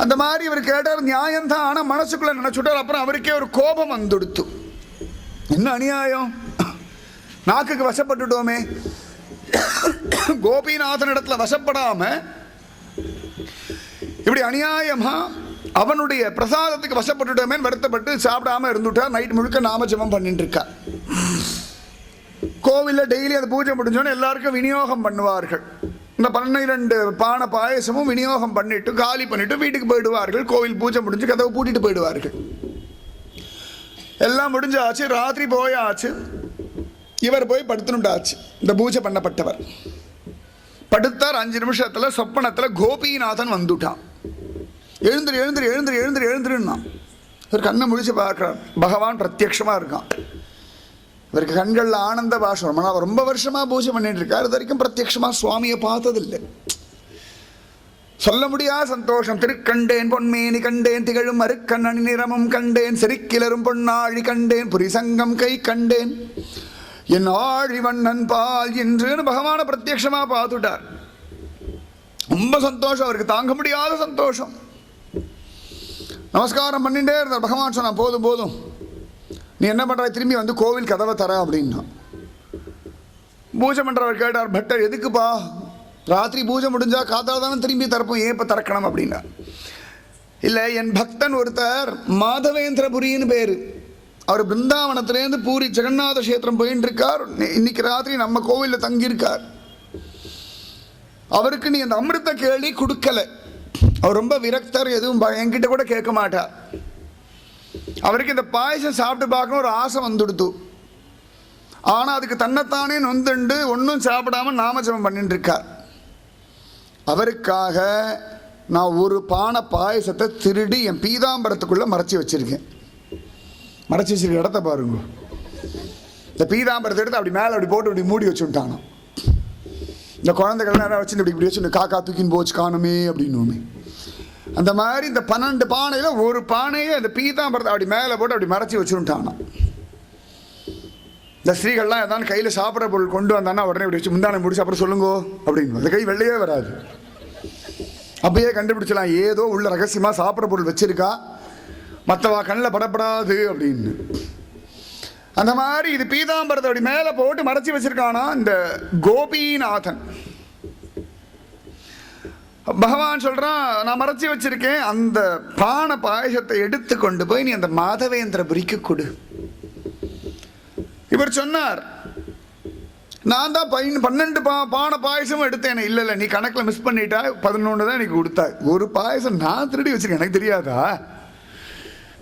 A: அந்த மாதிரி இவர் கேட்டார், நியாயம்தான். ஆனால் மனசுக்குள்ளே நினச்சுட்டார். அப்புறம் அவருக்கே ஒரு கோபம் வந்துடுத்து, என்ன அநியாயம், நாக்குக்கு வசப்பட்டுட்டோமே, கோபிநாதன் இடத்துல வசப்படாம இப்படி அநியாயமா அவனுடைய பிரசாதத்துக்கு வசப்பட்டுட்டோமே வருத்தப்பட்டு சாப்பிடாம இருந்துட்டார். நைட் முழுக்க நாமஜபம் பண்ணிட்டு இருக்கார். கோவிலில் டெய்லி அந்த பூஜை முடிஞ்சோன்னு எல்லாருக்கும் விநியோகம் பண்ணுவார்கள். இந்த 12 பானை பாயசமும் விநியோகம் பண்ணிட்டு காலி பண்ணிட்டு வீட்டுக்கு போயிடுவார்கள். கோவில் பூஜை முடிஞ்சு கதவை பூட்டிட்டு போயிடுவார்கள். எல்லாம் முடிஞ்சாச்சு, ராத்திரி போயாச்சு. இவர் போய் படுத்துனுட்டாச்சு. இந்த பூஜை பண்ணப்பட்டவர் படுத்தார். 5 நிமிஷத்தில் சொப்பனத்தில் கோபிநாதன் வந்துட்டான். எழுந்துரு எழுந்துரு எழுந்துரு எழுந்துரு எழுந்துருன்னா ஒரு கண்ணை முடிச்சு பார்க்குறார். பகவான் பிரத்யக்ஷமாக இருக்கான். இவருக்கு கண்களில் ஆனந்த பாஷம். ஆனால் ரொம்ப வருஷமாக பூஜை பண்ணிட்டு இருக்கார். இது வரைக்கும் பிரத்யட்சமாக சுவாமியை பார்த்ததில்லை. சொல்ல முடியாத சந்தோஷம். திருக்கண்டேன் பொன்மேனி கண்டேன், திகழும் அருக்கண்ணி நிறமும் கண்டேன், செருக்கிலரும் பொன்னாழி கண்டேன், புரிசங்கம் கை கண்டேன், என் ஆழி வண்ணன் பால் என்றுன்னு பகவான பிரத்யட்சமாக பார்த்துட்டார். ரொம்ப சந்தோஷம், அவருக்கு தாங்க முடியாத சந்தோஷம். நமஸ்காரம் பண்ணிட்டே இருந்தார். பகவான் சொன்னா, போதும் போதும், நீ என்ன பண்ணுற, திரும்பி வந்து கோவில் கதவை தர அப்படின்னா. பூஜை பண்ணுறவர் கேட்டார், பட்டர் எதுக்குப்பா, ராத்திரி பூஜை முடிஞ்சா காத்தால தானே திரும்பி திறப்போம், ஏன் இப்போ திறக்கணும் அப்படின்னா. இல்லை, என் பக்தன் ஒருத்தர் மாதவேந்திரபுரின்னு பேர், அவர் பிருந்தாவனத்திலேருந்து பூரி ஜெகநாத கஷேத்திரம் போயின்னு இருக்கார். இன்னைக்கு ராத்திரி நம்ம கோவிலில் தங்கியிருக்கார். அவருக்கு நீ அந்த அமிர்த கேள்வி கொடுக்கல. அவர் ரொம்ப விரக்தர், எதுவும் என்கிட்ட கூட கேட்க மாட்டார். அவருக்கு இந்த பாயசம் சாப்பிட்டு பார்க்கணும் ஒரு ஆசை வந்துடுத்து. ஆனால் அதுக்கு தன்னைத்தானே நொந்துண்டு ஒன்றும் சாப்பிடாம நாமஜபம் பண்ணிட்டு இருக்கார். அவருக்காக நான் ஒரு பானை பாயசத்தை திருடி என் பீதாம்பரத்துக்குள்ளே மறைச்சி வச்சுருக்கேன். மறைச்சி வச்சிருக்க இடத்த பாருங்க. இந்த பீதாம்பரத்தை எடுத்து அப்படி மேலே அப்படி போட்டு அப்படி மூடி வச்சுட்டானோ. இந்த குழந்தைகள் நேரம் வச்சு இப்படி இப்படி வச்சு காக்கா தூக்கின்னு போச்சு காணுமே அப்படின்னு. அந்த மாதிரி இந்த 12 பானையில் ஒரு பானையை அந்த பீதாம்பரத்தை அப்படி மேலே போட்டு அப்படி மறைச்சி வச்சுட்டானோ. இந்த ஸ்திரீகள்லாம் ஏதாவது கையில் சாப்பிட்ற பொருள் கொண்டு வந்தானா உடனே இப்படி வச்சு முந்தானை முடிச்சு அப்புறம் சொல்லுங்கோ அப்படின்னு. அந்த கை வெள்ளையே வராது. அப்பயே கண்டுபிடிச்சலாம் ஏதோ உள்ள ரகசியமாக சாப்பிட்ற பொருள் வச்சிருக்கா, மற்றவா கண்ணில் படப்படாது அப்படின்னு. அந்த மாதிரி இது பீதாம்பரத்தை அப்படி மேலே போட்டு மறைச்சி வச்சிருக்கானா இந்த கோபிநாதன். பகவான் சொல்றான், நான் மறைச்சி வச்சிருக்கேன், அந்த பானை பாயசத்தை எடுத்து கொண்டு போய் நீ அந்த மாதவேந்திரபுரிக்கு கொடு. இவர் சொன்னார், நான் தான் 12 பானை பாயசமும் எடுத்தேன். இல்லை இல்லை, நீ கணக்கில் மிஸ் பண்ணிட்டா, 11 தான் எனக்கு கொடுத்தா. ஒரு பாயசம் நான் திருடி வச்சிருக்கேன், எனக்கு தெரியாதா?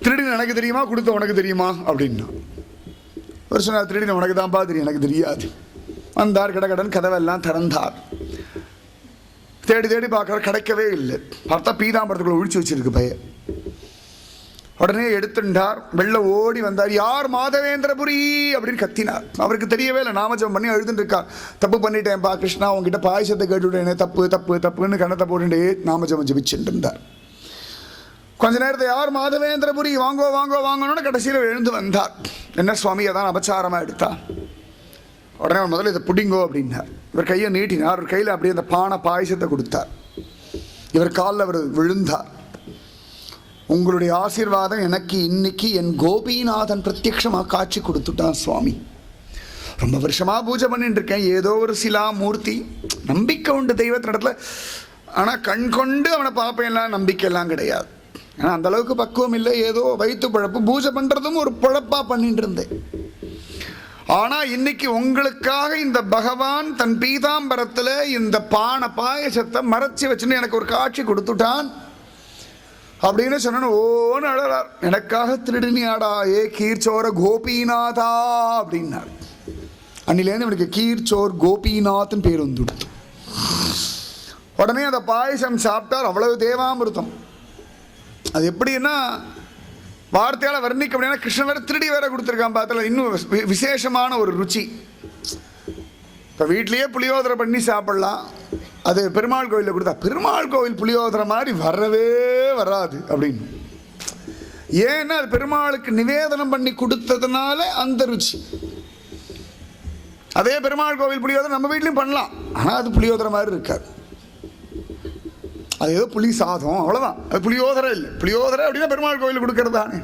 A: திருடின எனக்கு தெரியுமா, கொடுத்த உனக்கு தெரியுமா அப்படின்னா. ஒரு சொன்னார், திருடின உனக்கு தான்ப்பா தெரியும், எனக்கு தெரியாது. வந்தார், கடகடன் கதவெல்லாம் திறந்தார். தேடி தேடி பார்க்குறார், கிடைக்கவே இல்லை. பார்த்தா பீதாம்பரத்துக்குள்ள ஒழிச்சு வச்சிருக்கு பையன். உடனே எடுத்துட்டார், வெளில ஓடி வந்தார். யார் மாதவேந்திரபுரி அப்படின்னு கத்தினார். அவருக்கு தெரியவே இல்லை, நாமஜபம் பண்ணி எழுதுன்னு இருக்கார். தப்பு பண்ணிட்டேன்ப்பா கிருஷ்ணா, உங்ககிட்ட பாயசத்தை கேட்டுவிட்டேனே, தப்பு தப்பு தப்புன்னு கண்ணத்தை போட்டுட்டே நாமஜபம் ஜபிச்சுட்டு இருந்தார். கொஞ்ச நேரத்தை யார் மாதவேந்திரபுரி, வாங்கோ வாங்கோ வாங்கணும்னு கடைசியில் எழுந்து வந்தார். என்ன சுவாமி, அதான் அபச்சாரமாக எடுத்தா. உடனே முதல்ல இதை புடிங்கோ அப்படின்னார். இவர் கையை நீட்டினார். அவர் கையில் அப்படியே அந்த பானை பாயசத்தை கொடுத்தார். இவர் காலில் அவர் விழுந்தார். உங்களுடைய ஆசீர்வாதம் எனக்கு இன்னைக்கு என் கோபிநாதன் பிரத்யக்ஷமாக காட்சி கொடுத்துட்டான் சுவாமி. ரொம்ப வருஷமாக பூஜை பண்ணிட்டு இருக்கேன், ஏதோ ஒரு சிலா மூர்த்தி, நம்பிக்கை உண்டு தெய்வத்தின் இடத்துல. ஆனால் கண் கொண்டு அவனை பார்ப்பேன்லாம் நம்பிக்கையெல்லாம் கிடையாது. ஏன்னா அந்தளவுக்கு பக்குவம் இல்லை, ஏதோ வயிற்று பழப்பு. பூஜை பண்ணுறதும் ஒரு பழப்பாக பண்ணிட்டு இருந்தேன். ஆனால் இன்னைக்கு உங்களுக்காக இந்த பகவான் தன் பீதாம்பரத்தில் இந்த பானை பாயசத்தை மறைச்சி வச்சுன்னு எனக்கு ஒரு காட்சி கொடுத்துட்டான் அப்படின்னு சொன்ன ஓன்னு அழறார். எனக்காக திருடினியாடா ஏ கீர்ச்சோர கோபிநாதா அப்படின்னார். அன்னிலேருந்து இவனுக்கு கீர்ச்சோர் கோபிநாத்னு பேர் வந்துடுத்து. உடனே அந்த பாயசம் சாப்பிட்டார். அவ்வளவு தேவாமிருத்தம். அது எப்படின்னா வார்த்தையால் வர்ணிக்க அப்படின்னா, கிருஷ்ணன் வேற திருடி வேற கொடுத்துருக்கான். பார்த்தல இன்னும் விசேஷமான ஒரு ருச்சி. இப்போ வீட்லேயே புளியோதரை பண்ணி சாப்பிட்லாம், அது பெருமாள் கோவிலில் கொடுத்தா பெருமாள் கோவில் புளியோதரை மாதிரி வரவே வராது அப்படின்னு. ஏன்னா அது பெருமாளுக்கு நிவேதனம் பண்ணி கொடுத்ததுனால அந்த ருச்சி. அதே பெருமாள் கோவில் புளியோதரை நம்ம வீட்லையும் பண்ணலாம், ஆனால் அது புளியோதரை மாதிரி இருக்காது. அது ஏதோ புளி சாதம், அவ்வளோதான். அது புளியோதரை இல்லை. புளியோதரை அப்படின்னா பெருமாள் கோவில் கொடுக்கறது தானே.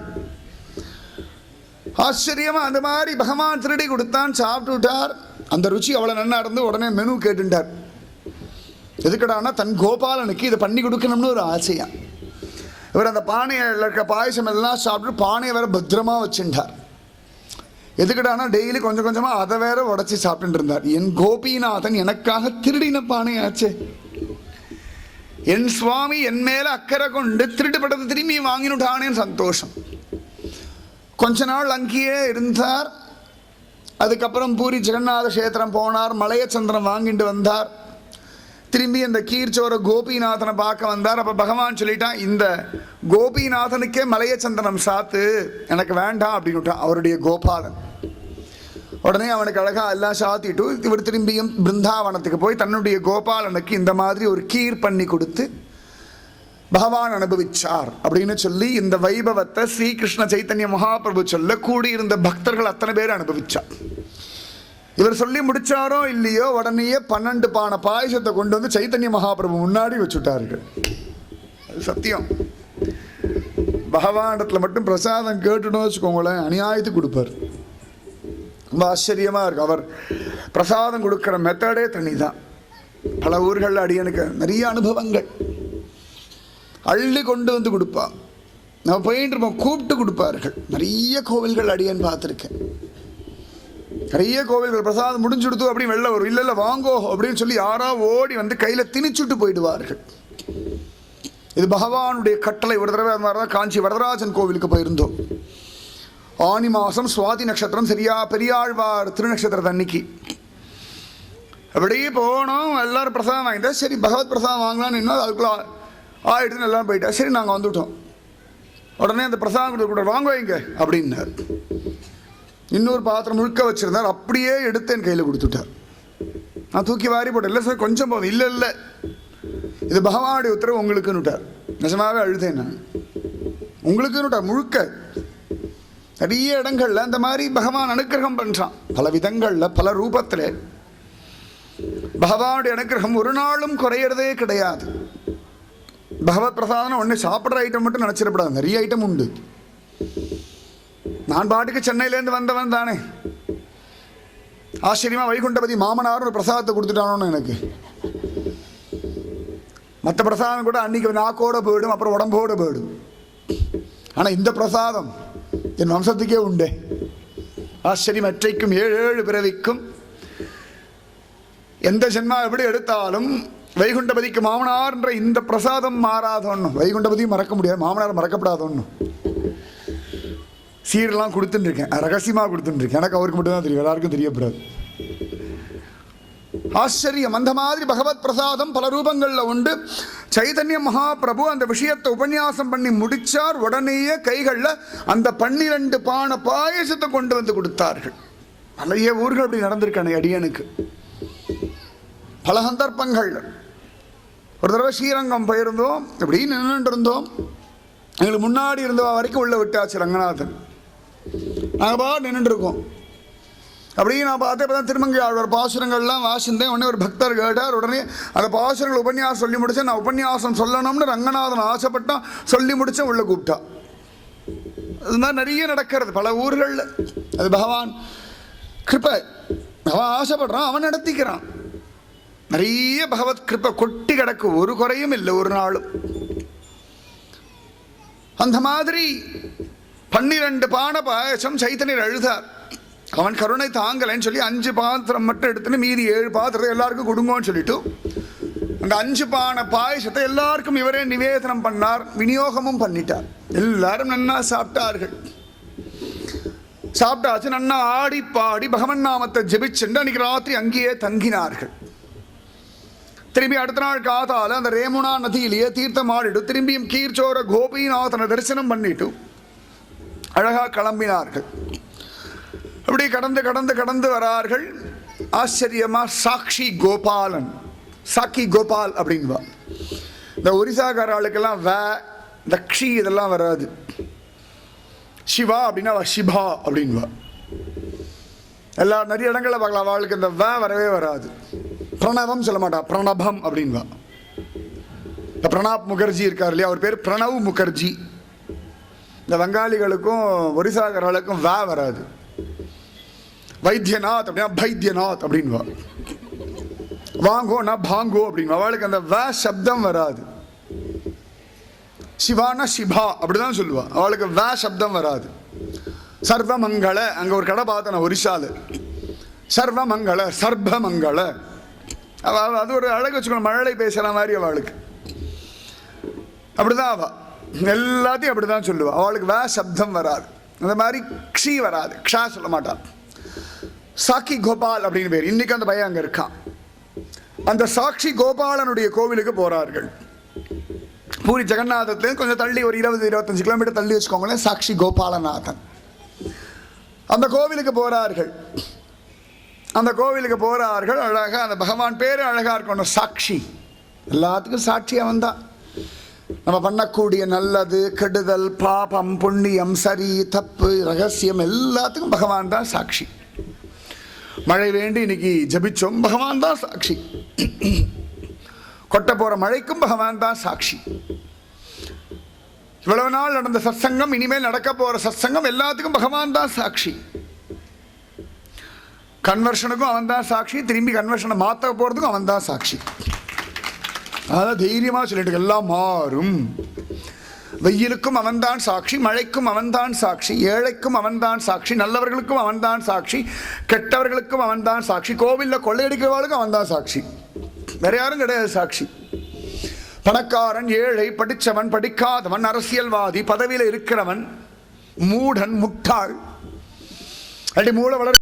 A: ஆச்சரியமாக அந்த மாதிரி பகவான் திருடி கொடுத்தான், சாப்பிட்டு விட்டார். அந்த ருச்சி அவ்வளோ நன்னா இருந்து உடனே மெனு கேட்டுட்டார். எதுக்கடானா தன் கோபாலனுக்கு இதை பண்ணி கொடுக்கணும்னு ஒரு ஆசையா. இவர் அந்த பானையில் இருக்க பாயசம் எல்லாம் சாப்பிட்டு பானையை வேற பத்திரமா வச்சுட்டார். எதுக்கடானா டெய்லி கொஞ்சம் கொஞ்சமாக அதை வேற உடச்சி சாப்பிட்டு இருந்தார். என் கோபிநாதன் எனக்காக திருடின பானையாச்சே, என் சுவாமி என் மேல அக்கறை கொண்டு திருடுபட்டதை திரும்பி வாங்கினுட்டானேன்னு சந்தோஷம். கொஞ்ச நாள் அங்கேயே இருந்தார். அதுக்கப்புறம் பூரி ஜெகநாத கஷேத்திரம் போனார். மலையச்சந்திரன் வாங்கிட்டு வந்தார். திரும்பி அந்த கீர்ச்சோர கோபிநாதனை பார்க்க வந்தார். அப்போ பகவான் சொல்லிட்டான், இந்த கோபிநாதனுக்கே மலையச்சந்திரனம் சாத்து, எனக்கு வேண்டாம் அப்படின்னு விட்டான். அவருடைய கோபாலன் உடனே அவனுக்கு அழகாக எல்லாம் சாத்திட்டு இவர் திரும்பியும் பிருந்தாவனத்துக்கு போய் தன்னுடைய கோபாலனுக்கு இந்த மாதிரி ஒரு கீர் பண்ணி கொடுத்து பகவான் அனுபவிச்சார் அப்படின்னு சொல்லி இந்த வைபவத்தை ஸ்ரீகிருஷ்ண சைத்தன்ய மகாபிரபு சொல்ல கூடியிருந்த பக்தர்கள் அத்தனை பேர் அனுபவிச்சார். இவர் சொல்லி முடிச்சாரோ இல்லையோ உடனேயே 12 பானை பாயசத்தை கொண்டு வந்து சைத்தன்ய மகாபிரபு முன்னாடி வச்சுட்டார்கள். அது சத்தியம். பகவானிடத்துல மட்டும் பிரசாதம் கேட்டுன்னு வச்சுக்கோங்களேன், அநியாயத்துக்கு கொடுப்பார். ரொம்ப ஆச்சரியமாக இருக்கும். அவர் பிரசாதம் கொடுக்குற மெத்தடே தனி தான். பல ஊர்களில் அடியனுக்கு நிறைய அனுபவங்கள். அள்ளி கொண்டு வந்து கொடுப்பா. நம்ம போயிட்டு இருப்போம், கூப்பிட்டு கொடுப்பார்கள். நிறைய கோவில்கள் அடியன் பார்த்துருக்கேன். நிறைய கோவில்கள் பிரசாதம் முடிஞ்சு கொடுத்து அப்படின்னு வெளில வரும். இல்லை வாங்கோ அப்படின்னு சொல்லி யாரா ஓடி வந்து கையில் திணிச்சுட்டு போயிடுவார்கள். இது பகவானுடைய கட்டளை. ஒரு தடவை அது மாதிரி தான் காஞ்சி வரதராஜன் கோவிலுக்கு போயிருந்தோம். ஆனி மாதம் சுவாதி நட்சத்திரம், சரியா பெரியாழ்வார் திருநட்சத்திரத்தை அன்னைக்கு அப்படியே போனோம். எல்லாரும் பிரசாதம் வாங்கிட்டா. சரி பகவத் பிரசாதம் வாங்கலான்னு இன்னும் அதுக்குள்ள ஆயிடுதுன்னு எல்லாம் போயிட்டா. சரி நாங்கள் வந்துவிட்டோம். உடனே அந்த பிரசாதம் கொடுக்க வாங்க வைங்க அப்படின்னார். இன்னொரு பாத்திரம் முழுக்க வச்சுருந்தார். அப்படியே எடுத்து என் கையில் கொடுத்துட்டார். நான் தூக்கி வாரி போட்டேன். இல்லை சார் கொஞ்சம் போதும். இல்லை இது பகவானுடைய உத்தரவு உங்களுக்குன்னு விட்டார். நிஜமாகவே அழுதேன் நான். உங்களுக்குன்னு விட்டார் முழுக்க. நிறைய இடங்கள்ல அந்த மாதிரி பகவான் அனுக்கிரகம் பண்ணுறான். பல விதங்களில் பல ரூபத்தில் பகவானுடைய அனுக்கிரகம் ஒரு நாளும் குறையிறதே கிடையாது. பகவத் பிரசாதம் ஒன்று சாப்பிட்ற ஐட்டம் மட்டும் நினச்சிடப்படாது. நிறைய ஐட்டம் உண்டு. நான் பாட்டுக்கு சென்னையிலேருந்து வந்தவன் தானே. ஆச்சரியமாக வைகுண்டபதி மாமனார் ஒரு பிரசாதத்தை கொடுத்துட்டானோன்னு எனக்கு. மற்ற பிரசாதம் கூட அன்றைக்கி நாக்கோட போயிடும், அப்புறம் உடம்போடு போயிடும். ஆனால் இந்த பிரசாதம் என் வம்சத்துக்கே உண்டே. ஆச்சரியம். எற்றைக்கும் 7 பிறவிக்கும் எந்த ஜென்மா எப்படி எடுத்தாலும் வைகுண்டபதிக்கு மாமனார்ன்ற இந்த பிரசாதம் மாறாதோன்னு. வைகுண்டபதியும் மறக்க முடியாது, மாமனார் மறக்கப்படாதோன்னு. சீரெல்லாம் கொடுத்துட்டுருக்கேன், ரகசியமாக கொடுத்துட்டுருக்கேன். எனக்கு அவருக்கு மட்டும்தான் தெரியும், எல்லாருக்கும் தெரியப்படாது. ஆச்சரியம். அந்த மாதிரி பகவத் பிரசாதம் பல ரூபங்களில் உண்டு. சைதன்ய மகாபிரபு அந்த விஷயத்தை உபன்யாசம் பண்ணி முடிச்சார். உடனேயே கைகளில் அந்த 12 பானை பாயசத்தை கொண்டு வந்து கொடுத்தார்கள். நிறைய ஊர்கள் அப்படி நடந்திருக்கானே அடியனுக்கு. பல சந்தர்ப்பங்கள். ஒரு தடவை ஸ்ரீரங்கம் போயிருந்தோம். இப்படி நின்றுட்டு இருந்தோம். எங்களுக்கு முன்னாடி இருந்தவா வரைக்கும் உள்ள விட்டாச்சு ரங்கநாதன். நாங்கள் பாட்டு நின்றுட்டு இருக்கோம். அப்படியே நான் பார்த்தே பார்த்தா திருமங்கை ஆழ்வார் பாசுரங்கள்லாம் வாசிந்தேன். உடனே ஒரு பக்தர் கேட்டார். உடனே அந்த பாசுரங்கள் உபன்யாசம் சொல்லி முடித்தேன். நான் உபன்யாசம் சொல்லணும்னு ரங்கநாதன் ஆசைப்பட்டான். சொல்லி முடித்தேன். உள்ள கூப்பிட்டா. அது மாதிரி நிறைய நடக்கிறது பல ஊர்களில். அது பகவான் கிருப்பை. அவன் ஆசைப்படுறான், அவன் நடத்திக்கிறான். நிறைய பகவத் கிருப்பை கொட்டி கிடக்கு. ஒரு குறையும் இல்லை ஒரு நாளும். அந்த மாதிரி 12 பானை பாயசம் சைத்தன்யர் அழுதார். அவன் கருணை தாங்கலைன்னு சொல்லி 5 பாத்திரம் மட்டும் எடுத்துன்னு மீதி 7 பாத்திரத்தை எல்லாருக்கும் கொடுங்கன்னு சொல்லிட்டு அந்த 5 பானை பாயசத்தை எல்லாருக்கும் இவரே நிவேதனம் பண்ணார். விநியோகமும் பண்ணிட்டார். எல்லாரும் நன்னா சாப்பிட்டார்கள். சாப்பிட்டாச்சு. நன்னா ஆடி பாடி பகவன் நாமத்தை ஜெபிச்சுண்டு அன்னைக்கு ராத்திரி அங்கேயே தங்கினார்கள். திரும்பி அடுத்த நாள் காத்தால அந்த ரேமுனா நதியிலேயே தீர்த்தம் ஆடிட்டு திரும்பியும் கீர்ச்சோர கோபிநாதனை தரிசனம் பண்ணிட்டு அழகா கிளம்பினார்கள். அப்படி கடந்து கடந்து கடந்து வரார்கள். ஆச்சரியமா சாக்ஷி கோபாலன், சாக்கி கோபால் அப்படின்வா. இந்த ஒரிசாக்காராளுக்கெல்லாம் இந்த க்ஷி இதெல்லாம் வராது. சிவா அப்படின்னா சிபா அப்படின்வா. எல்லா நிறைய இடங்களில் பார்க்கலாம். அவளுக்கு இந்த வரவே வராது. பிரணவம் சொல்ல மாட்டா, பிரணபம் அப்படின்வா. இந்த பிரணாப் முகர்ஜி இருக்கார் இல்லையா, அவர் பேர் பிரணவ் முகர்ஜி. இந்த வங்காளிகளுக்கும் ஒரிசாக்காரர்களுக்கும் வராது. வைத்தியநாத் அப்படின்னா பைத்தியநாத் அப்படின்வா. வாங்கோனா பாங்கோ அப்படின்வா. அவளுக்கு அந்த சப்தம் வராது. சிவானா சிபா அப்படிதான் சொல்லுவா. அவளுக்கு சப்தம் வராது. சர்வமங்கள அங்கே ஒரு கடை பார்த்தேன் ஒரிசால. சர்வமங்கள சர்வமங்கள. அது ஒரு அழகு வச்சுக்கணும். மழலை பேசுகிற மாதிரி அவளுக்கு அப்படிதான். அவள் எல்லாத்தையும் அப்படிதான் சொல்லுவாள். அவளுக்கு சப்தம் வராது. அந்த மாதிரி க்ஷி வராது. க்ஷா சொல்ல மாட்டாள். சாக்கி கோபால் அப்படின்னு பேர். இன்னைக்கு அந்த பையன் அங்கே இருக்கான். அந்த சாட்சி கோபாலனுடைய கோவிலுக்கு போகிறார்கள். பூரி ஜெகநாதத்துலேருந்து கொஞ்சம் தள்ளி ஒரு 20-25 கிலோமீட்டர் தள்ளி வச்சுக்கோங்களேன். சாட்சி கோபாலநாதன் அந்த கோவிலுக்கு போகிறார்கள். அந்த கோவிலுக்கு போகிறார்கள். அழகாக அந்த பகவான் பேர் அழகாக இருக்கணும், சாட்சி. எல்லாத்துக்கும் சாட்சி அவன் தான். நம்ம பண்ணக்கூடிய நல்லது கெடுதல் பாபம் புண்ணியம் சரி தப்பு ரகசியம் எல்லாத்துக்கும் பகவான் தான் சாட்சி. மழை வேண்டி இன்னைக்கு ஜபிச்சோம், பகவான் தான் சாட்சி. கொட்ட போகிற மழைக்கும் பகவான் தான் சாட்சி. இவ்வளவு நாள் நடந்த சத்சங்கம், இனிமேல் நடக்க போகிற சத்சங்கம் எல்லாத்துக்கும் பகவான் தான் சாட்சி. கன்வர்ஷனுக்கும் அவன் தான் சாட்சி, திரும்பி கன்வர்ஷனை மாற்ற போகிறதுக்கும் அவன் தான் சாட்சி. அதான் தைரியமாக சொல்லிட்டு எல்லாம் மாறும். வெயிலுக்கும் அவன்தான் சாட்சி, மழைக்கும் அவன்தான் சாட்சி, ஏழைக்கும் அவன்தான் சாட்சி, நல்லவர்களுக்கும் அவன்தான் சாட்சி, கெட்டவர்களுக்கும் அவன்தான் சாட்சி, கோவிலில் கொள்ளையடிக்கிறவர்களுக்கும் அவன்தான் சாட்சி. வேற யாரும் கிடையாது சாட்சி. பணக்காரன் ஏழை, படித்தவன் படிக்காதவன், அரசியல்வாதி, பதவியில் இருக்கிறவன், மூடன் முட்டாள், அப்படி மூளை வளர்ச்சி